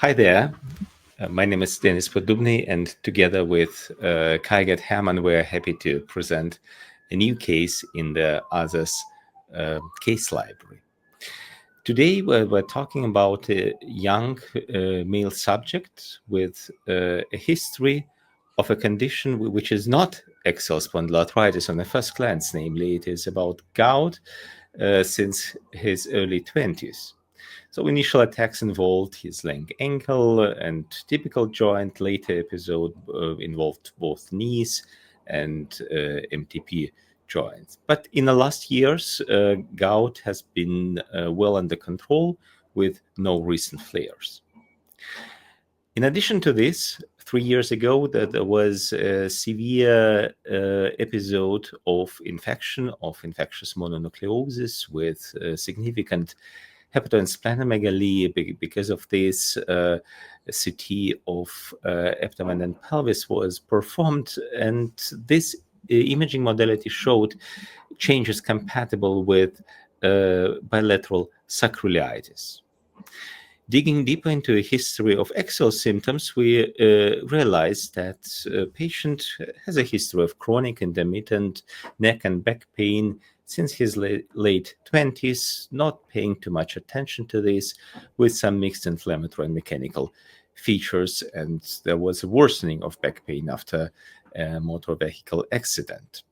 Hi there. My name is Denis Poddubnyy, and together with colleague Hermann, we're happy to present a new case in the ASAS Case Library. Today, we're talking about a young male subject with a history of a condition which is not axial spondyloarthritis on the first glance. Namely, it is about gout since his early 20s. So initial attacks involved his lame ankle and typical joint. Later episode involved both knees and MTP joints. But in the last years, gout has been well under control with no recent flares. In addition to this, 3 years ago, there was a severe episode of infection of infectious mononucleosis with significant hepatosplenomegaly. Because of this, CT of abdomen and pelvis was performed, and this imaging modality showed changes compatible with bilateral sacroiliitis. Digging deeper into a history of axial symptoms, we realized that a patient has a history of chronic intermittent neck and back pain since his late 20s, not paying too much attention to this, with some mixed inflammatory and mechanical features, and there was a worsening of back pain after a motor vehicle accident.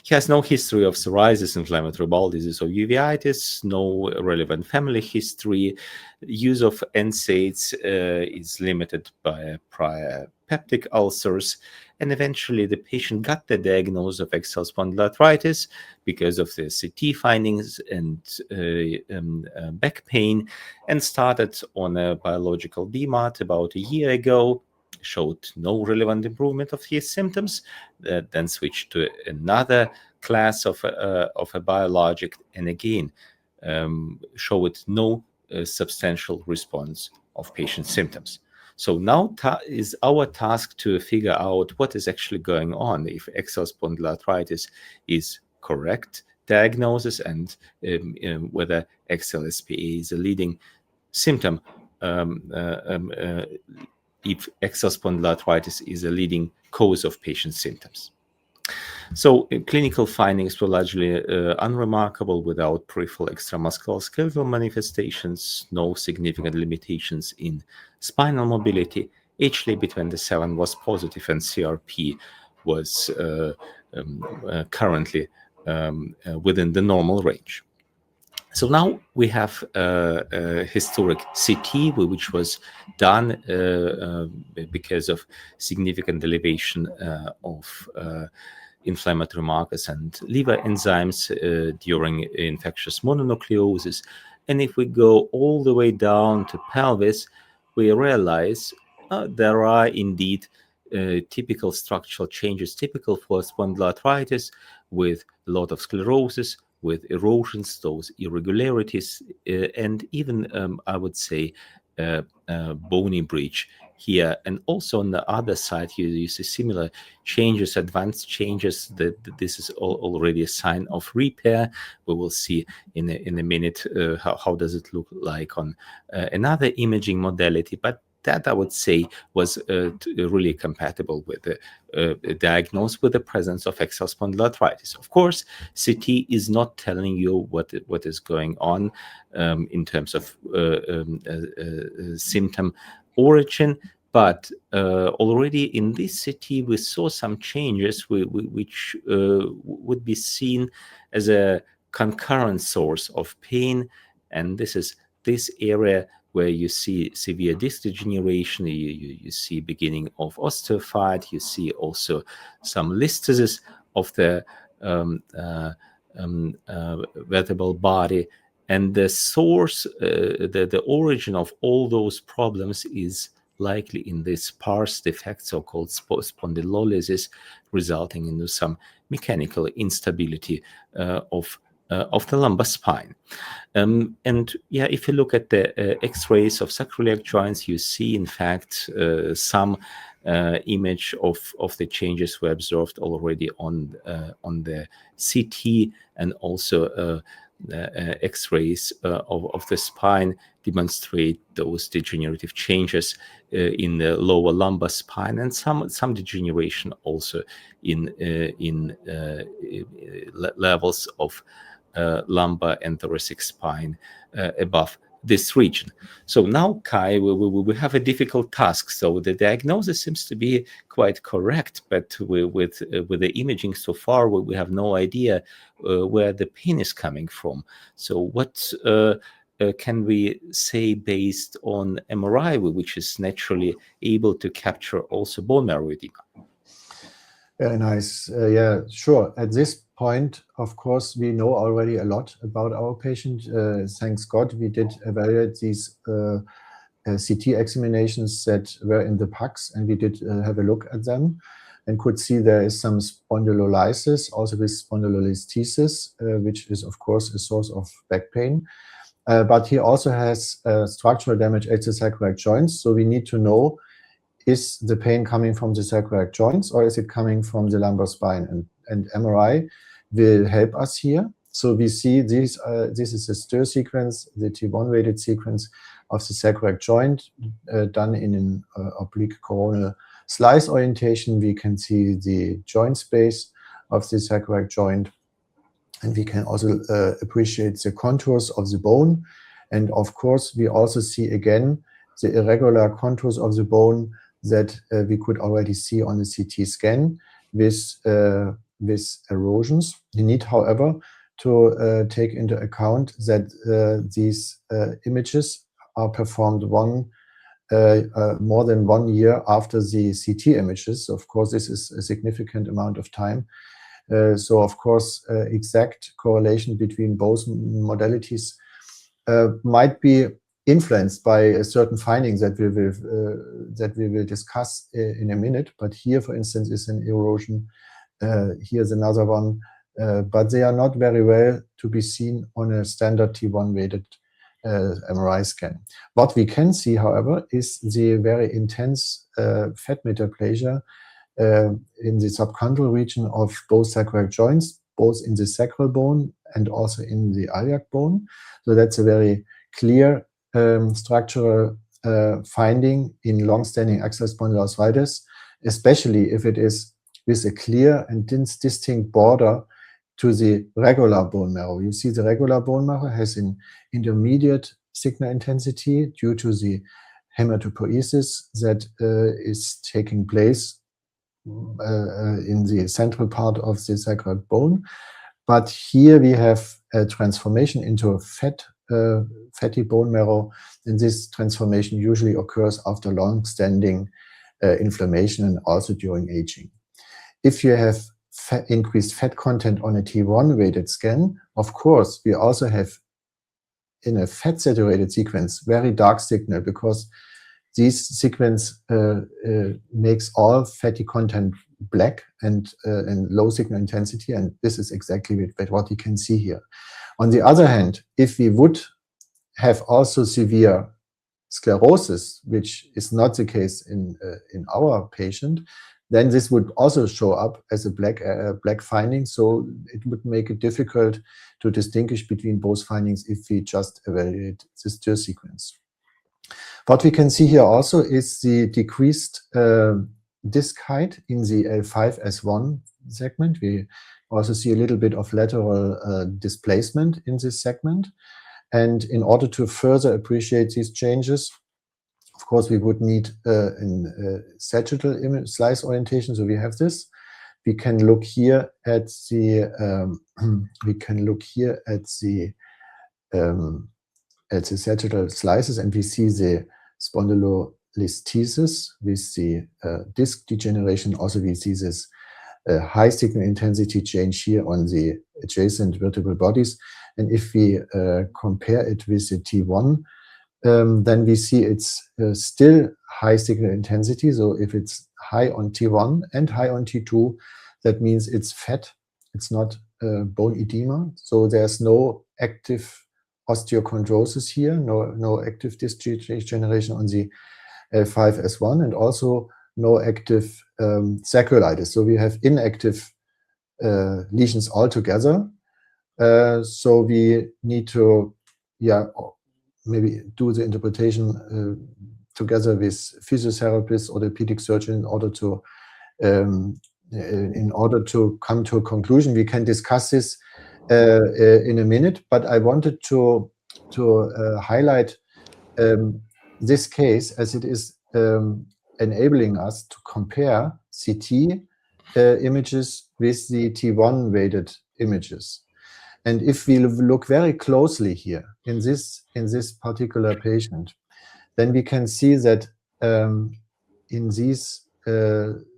He has no history of psoriasis, inflammatory bowel disease, or uveitis, no relevant family history. Use of NSAIDs is limited by prior peptic ulcers, and eventually the patient got the diagnosis of axial spondyloarthritis because of the CT findings and back pain, and started on a biological DMARD about a year ago. Showed no relevant improvement of his symptoms, then switched to another class of a biologic, and again showed no substantial response of patient symptoms. So now is our task to figure out what is actually going on, if axial spondyloarthritis is correct diagnosis, and whether axial SPA is a leading symptom, if axial spondyloarthritis is a leading cause of patient symptoms. So clinical findings were largely unremarkable, without peripheral extramuscular skeletal manifestations, no significant limitations in spinal mobility. H-Lab27 was positive, and CRP was currently within the normal range. So now we have a historic CT, which was done because of significant elevation of inflammatory markers and liver enzymes during infectious mononucleosis. And if we go all the way down to pelvis, we realize there are indeed typical structural changes typical for spondyloarthritis, with a lot of sclerosis, with erosions, those irregularities, and even, I would say, bony breach here. And also on the other side, you see similar changes, advanced changes. This is already a sign of repair. We will see in a minute how does it look like on another imaging modality. But that, I would say, was really compatible with the diagnosis with the presence of axial spondyloarthritis. Of course, CT is not telling you what is going on in terms of symptom origin, but already in this CT we saw some changes which would be seen as a concurrent source of pain, and this is this area where you see severe disc degeneration, you see beginning of osteophyte, you see also some listhesis of the vertebral body, and the source, the origin of all those problems is likely in this sparse defect, so-called spondylolysis, resulting in some mechanical instability of the lumbar spine. And yeah, if you look at the X-rays of sacroiliac joints, you see, in fact, some image of the changes were observed already on the CT, and also X-rays of the spine demonstrate those degenerative changes in the lower lumbar spine, and some degeneration also in levels of lumbar and thoracic spine above this region. So now, Kai, we have a difficult task. So the diagnosis seems to be quite correct, but with the imaging so far, we have no idea where the pain is coming from. So what can we say based on MRI, which is naturally able to capture also bone marrow edema? Very nice. Yeah, sure. At this point, of course, we know already a lot about our patient. Thanks God, we did evaluate these CT examinations that were in the PACS, and we did have a look at them and could see there is some spondylolysis, also with spondylolisthesis, which is, of course, a source of back pain. But he also has structural damage at the sacroiliac joints, so we need to know, is the pain coming from the sacroiliac joints or is it coming from the lumbar spine? And MRI will help us here. So we see this is a stir sequence, the T1 weighted sequence of the sacroiliac joint done in an oblique coronal slice orientation. We can see the joint space of the sacroiliac joint, and we can also appreciate the contours of the bone. And of course, we also see again the irregular contours of the bone that we could already see on the CT scan with erosions. We need, however, to take into account that these images are performed more than 1 year after the CT images. Of course, this is a significant amount of time. So, of course, exact correlation between both modalities might be influenced by a certain findings that we will discuss in a minute. But here, for instance, is an erosion. Here's another one, but they are not very well to be seen on a standard T1 weighted MRI scan. What we can see, however, is the very intense fat metaplasia in the subchondral region of both sacroiliac joints, both in the sacral bone and also in the iliac bone. So that's a very clear structural finding in long-standing axial spondyloarthritis, especially if it is with a clear and distinct border to the regular bone marrow. You see the regular bone marrow has an intermediate signal intensity due to the hematopoiesis that is taking place in the central part of the sacral bone. But here we have a transformation into a fatty bone marrow, and this transformation usually occurs after long-standing inflammation and also during aging. If you have increased fat content on a T1 weighted scan, of course, we also have in a fat saturated sequence very dark signal, because this sequence makes all fatty content black and low signal intensity, and this is exactly what you can see here. On the other hand, if we would have also severe sclerosis, which is not the case in our patient, then this would also show up as a black finding. So it would make it difficult to distinguish between both findings if we just evaluate the stir sequence. What we can see here also is the decreased disc height in the L5-S1 segment. We also see a little bit of lateral displacement in this segment. And in order to further appreciate these changes, of course, we would need in sagittal image slice orientation. So we have this. We can look here at the sagittal slices, and we see the spondylolisthesis with the disc degeneration. Also, we see this high signal intensity change here on the adjacent vertebral bodies. And if we compare it with the T1, then we see it's still high signal intensity. So if it's high on T1 and high on T2, that means it's fat. It's not bone edema. So there's no active osteochondrosis here, no active disc degeneration on the L5-S1, and also no active sacroiliitis. So we have inactive lesions altogether. So we need to maybe do the interpretation together with physiotherapists, orthopedic surgeon, in order to come to a conclusion. We can discuss this in a minute, but I wanted to highlight this case as it is enabling us to compare CT images with the T1 weighted images. And if we look very closely here in this particular patient, then we can see that in these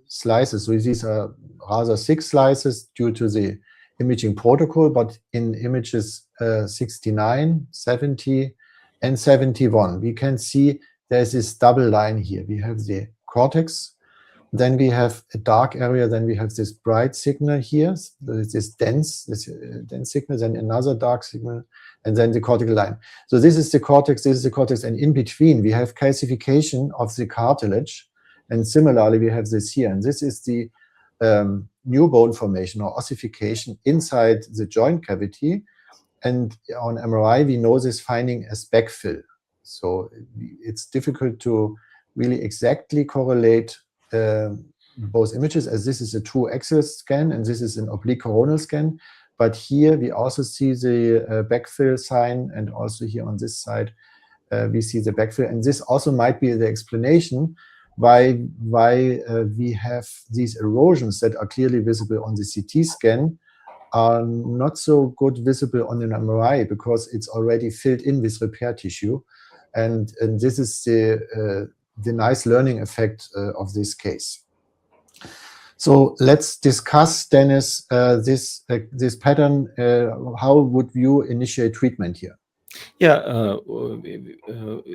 slices, so these are rather 6 slices due to the imaging protocol, but in images 69, 70, and 71, we can see there's this double line here. We have the cortex, then we have a dark area, then we have this bright signal here, this dense signal, then another dark signal, and then the cortical line. So this is the cortex, and in between we have calcification of the cartilage, and similarly we have this here, and this is the new bone formation or ossification inside the joint cavity, and on MRI we know this finding as backfill. So it's difficult to really exactly correlate both images, as this is a true axial scan and this is an oblique coronal scan. But here we also see the backfill sign, and also here on this side we see the backfill. And this also might be the explanation why we have these erosions that are clearly visible on the CT scan are not so good visible on an MRI, because it's already filled in with repair tissue. And this is the nice learning effect of this case. So let's discuss, Dennis, this pattern. How would you initiate treatment here? Yeah,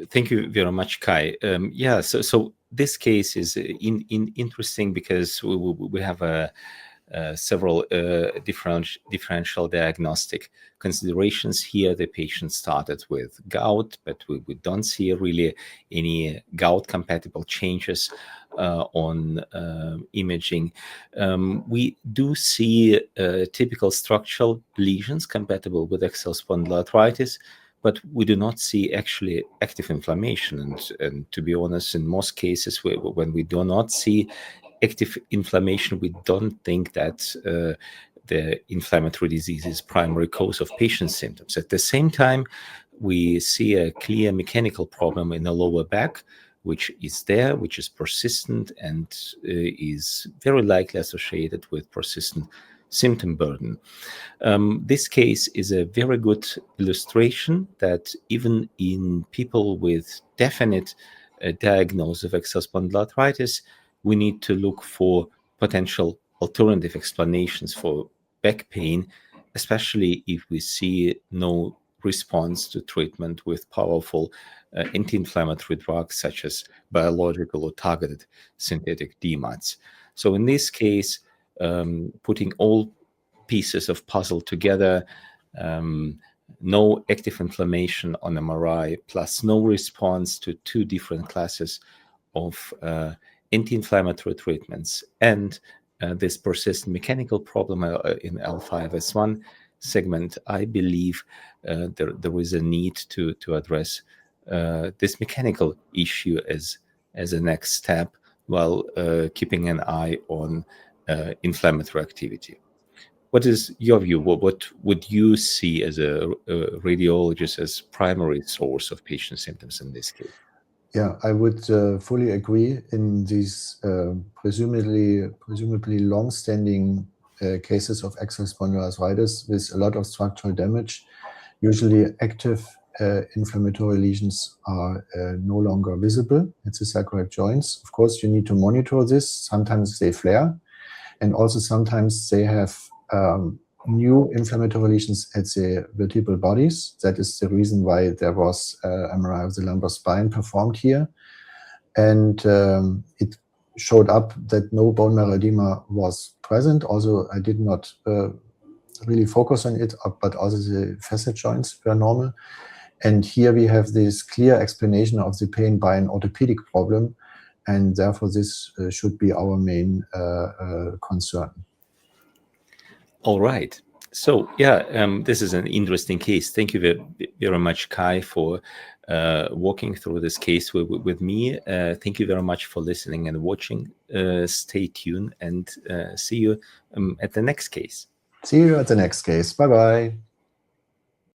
thank you very much, Kai. Yeah, so this case is interesting because we have several differential diagnostic considerations here. The patient started with gout, but we don't see really any gout compatible changes on imaging. We do see typical structural lesions compatible with axial spondyloarthritis, but we do not see actually active inflammation. And to be honest, in most cases, when we do not see active inflammation, we don't think that the inflammatory disease is primary cause of patient symptoms. At the same time, we see a clear mechanical problem in the lower back, which is there, which is persistent, and is very likely associated with persistent symptom burden. This case is a very good illustration that even in people with definite diagnosis of axial spondyloarthritis, we need to look for potential alternative explanations for back pain, especially if we see no response to treatment with powerful anti-inflammatory drugs such as biological or targeted synthetic DMARDs. So in this case, putting all pieces of puzzle together, no active inflammation on MRI, plus no response to 2 different classes of anti-inflammatory treatments, and this persistent mechanical problem in L5S1 segment, I believe there is a need to address this mechanical issue as a next step, while keeping an eye on inflammatory activity. What is your view? What would you see as a radiologist as primary source of patient symptoms in this case? Yeah, I would fully agree in these presumably long-standing cases of axial spondyloarthritis with a lot of structural damage. Usually active inflammatory lesions are no longer visible at the sacroiliac joints. Of course, you need to monitor this. Sometimes they flare, and also sometimes they have new inflammatory lesions at the vertebral bodies. That is the reason why there was MRI of the lumbar spine performed here. And it showed up that no bone marrow edema was present. Also, I did not really focus on it, but also the facet joints were normal. And here we have this clear explanation of the pain by an orthopedic problem, and therefore this should be our main concern. All right. So yeah, this is an interesting case. Thank you very much, Kai, for walking through this case with me. Thank you very much for listening and watching. Stay tuned and see you at the next case. See you at the next case. Bye-bye.